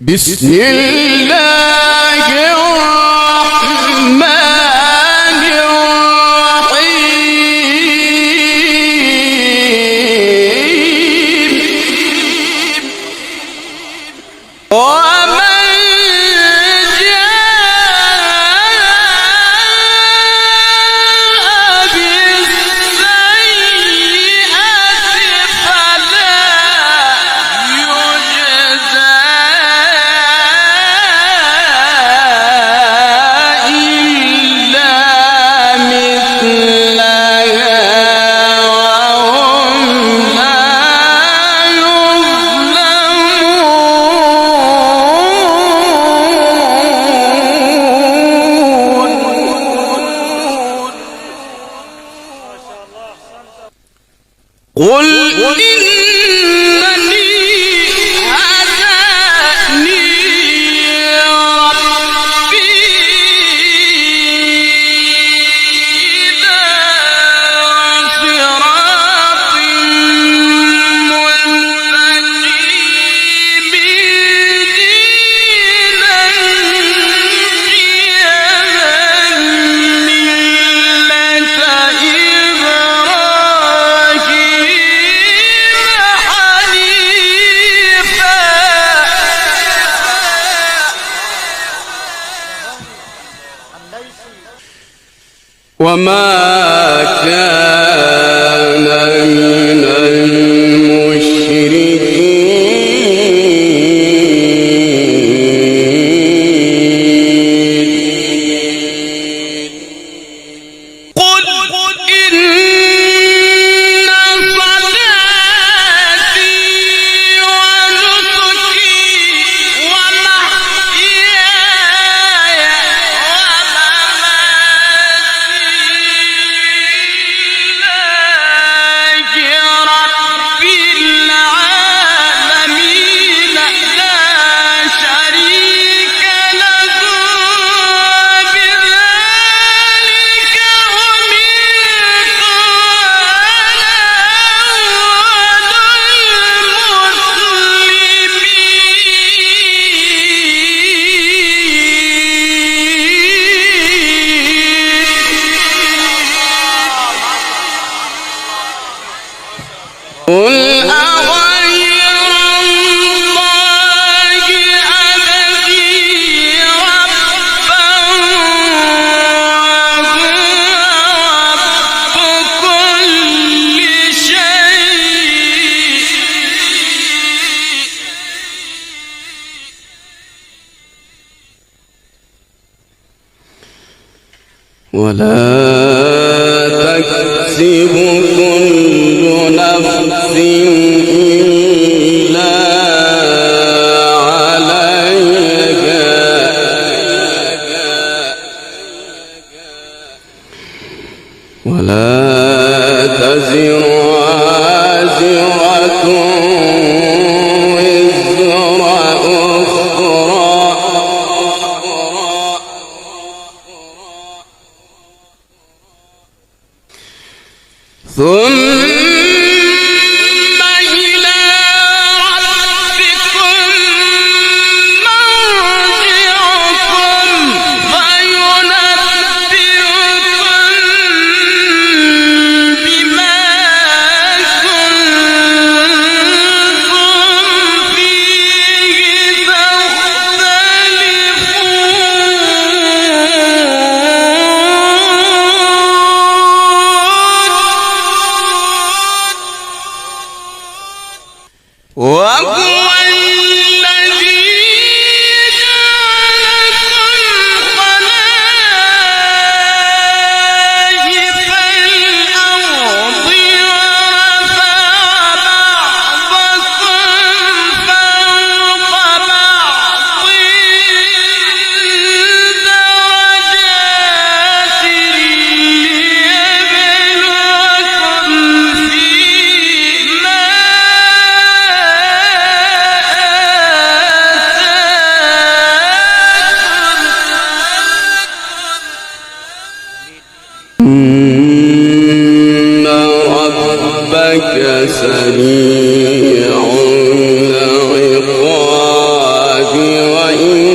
بسم الله الرحمن الرحيم ومن جاء بالسيئة فلا يجزى إلا مثلها وهم لا يظلمون قل إنني هداني ربي إلى صراط مستقيم دينا قيما ملة وما كان من المشركين قل إن صلاتي ونسكي ومحياي رب العالمين لا شريك له بذلك أمرت وأنا أول المسلمين قل أغير الله أبغي ربا وهو رب كل شيء ولا تكسب كل نفس إلا عليها ولا تزر وازرة وزر أخرى ثم إلى ربكم مرجعكم فينبئكم بما كنتم فيه تختلفون وهو الذي جعلكم خلائف الأرض ورفع بعضكم فوق بعض درجات ليبلوكم فيما إن ربك سريع العقاب وإن